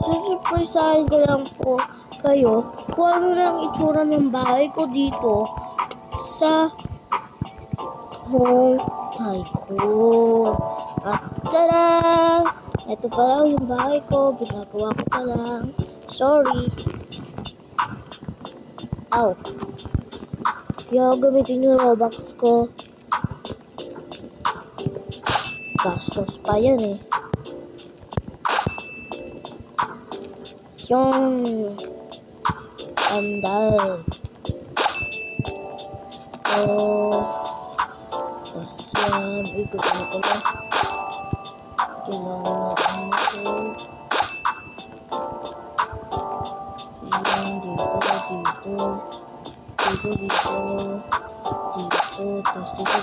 Susurprisahin ko lang po kayo kung ano lang itsura ng bahay ko dito sa Home Tycoon. At tada! Ito pa lang yung bahay ko. Ginagawa ko pa lang. Sorry. Ow. Kaya gamitin yung Robux ko. Gastos pa yan eh. Yung andal. Tapos yan. Ikot na ko na. Kailangan natin ito. Yan. Dito. Tapos dito.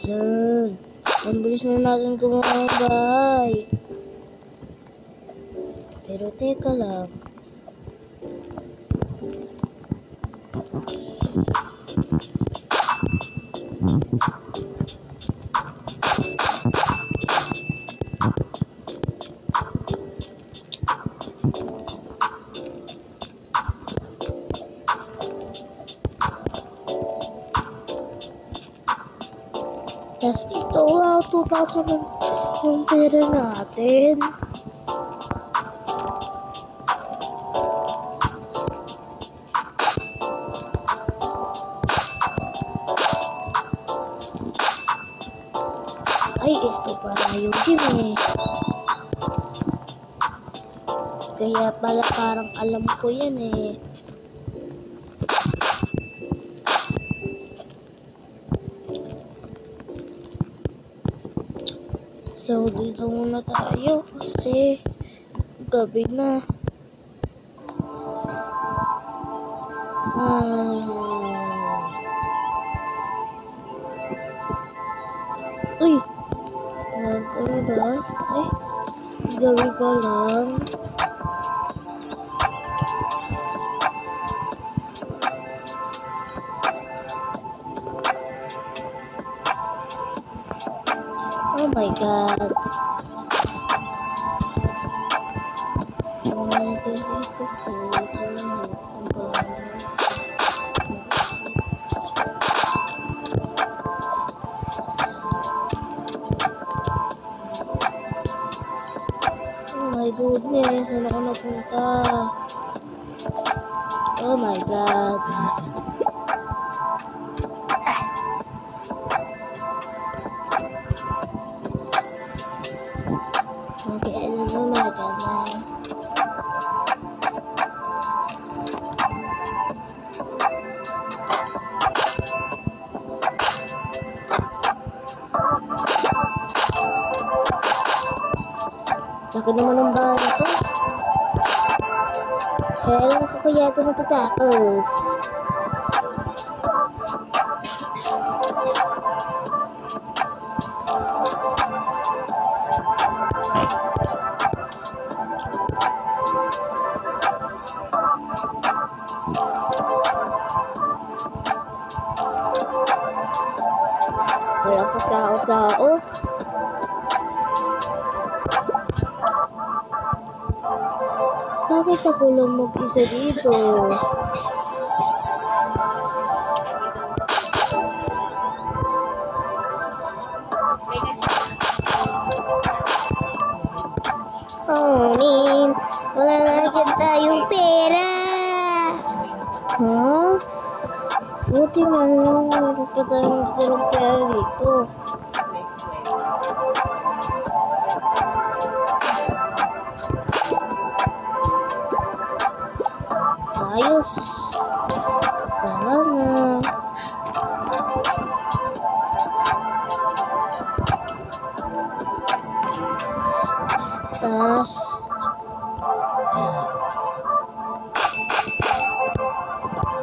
Yan. Ang bilis na natin gumawa ng bahay. Pero teka lang. Tapos dito, wow, 2,000 yung pera natin. Ay, ito pala yung gym eh. Kaya pala parang alam ko yan eh. So, dito muna tayo kasi gabi na. Uy! Ano ba? Ay, gabi pa lang. Oh my God. Oh my goodness, saan ako napunta? Oh my God. Okay, alam mo maganda. Laki naman ang bahay ito. Kailan ko kaya ito matatapos? Walang katao-tao. Bakit ako lang mag-isa dito? Oh, man. Wala na agad tayong pera. Huh? Buti na lang. Wala pa tayong natirang pera dito. Ayos. Tama na. Tas.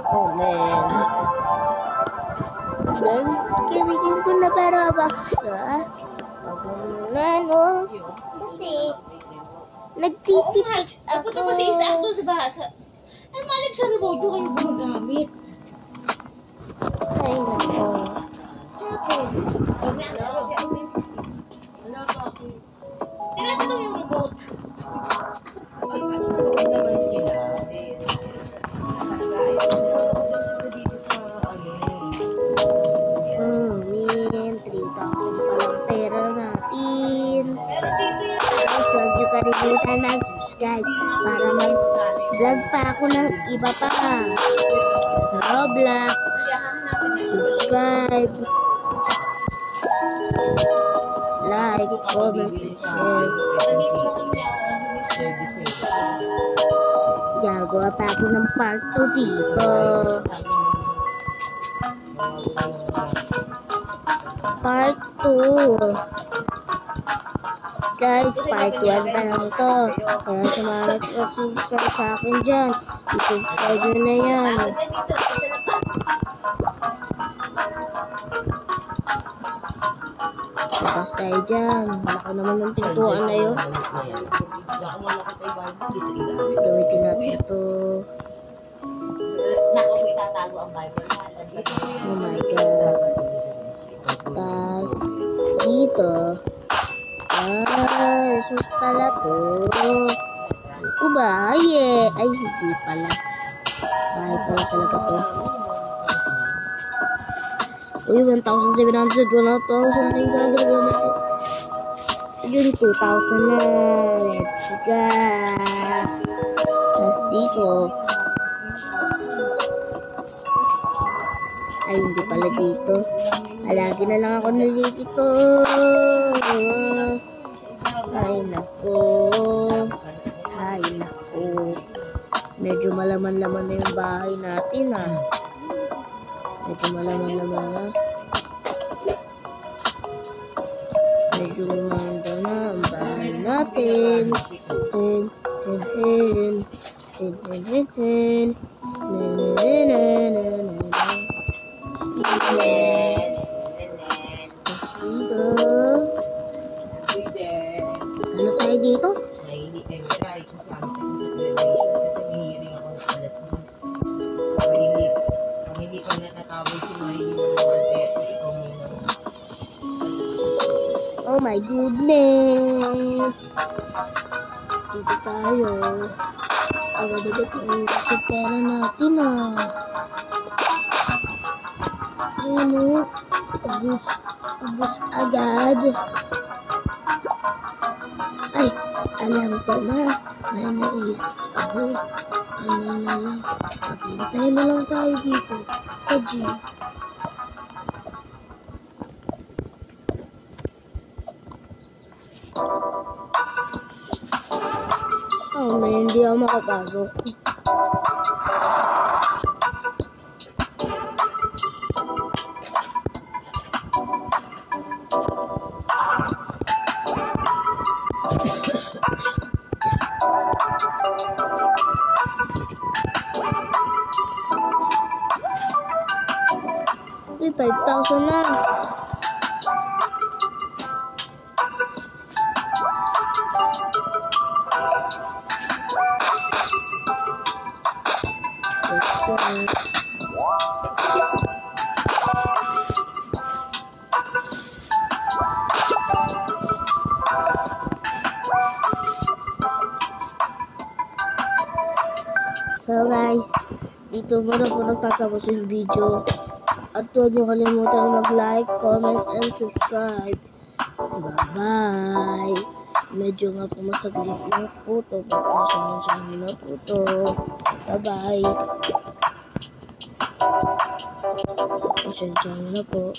Oh man. Dan, gamitin ko na para box ka. Wag mo na, no? Kasi, nagtitipid ako. Punta pa si Isaac sa bahasa. Ay, malig sa remote yung kayo gumagamit. Ay, nako. Tinatanong yung remote. Ay, ano naman sila? Dito sa Min, 3,000 pa lang pera natin. Pero dito yung Guys, huwag niyo kalimutan mag-subscribe para mag-vlog pa ako ng iba pa. Roblox. Subscribe. Like, comment, and share. sa mismo niya. Gagawa pa ako ng part 2 dito. Part 2. Guys, part 1 pa lang to. Kaya sa mga nag-subscribe sa akin dyan, i-subscribe nyo na yan. Tapos tayo dyan. Malaki naman yung pintuan na yun. Tapos gamitin natin ito. Naku, may tatago ang Bible. Oh my God. Tapos dito. So pala to. Bahay eh. Ay, hindi pala. Bahay pala talaga to. Uy, 1,700, 1,900 natin. Yun, 2,000 na. Let's go. Tapos dito. Ay, hindi pala dito. Alagi na lang ako nalilito. Ay, naku. Ay, naku. Medyo malaman-laman na yung bahay natin, ah. Medyo malaman-laman na. Medyo lumanda na ang bahay natin. Ano tayo dito? Hindi kayo try kung saan kasi may hearing ako ng alas 10. Pag hindi pa natatawag si Miley ng 1:30, ikaw muna. Oh my goodness! Dito tayo. Agad-agad ang kasi pera natin, ah. Ano? Ubus agad. Ay, alam ko na. May naisip ako. Ano na lang. Maghintay na lang tayo dito sa gym. Oh, may hindi ako makapasok. Uy, 5,000 na. Let's go. So guys, dito muna po nagtatapos yung video. At huwag niyo kalimutan mag-like, comment, and subscribe. Bye-bye. Medyo nga po masaglit lang po ito. Pasensya na po ito. Bye-bye. Pasensya na po.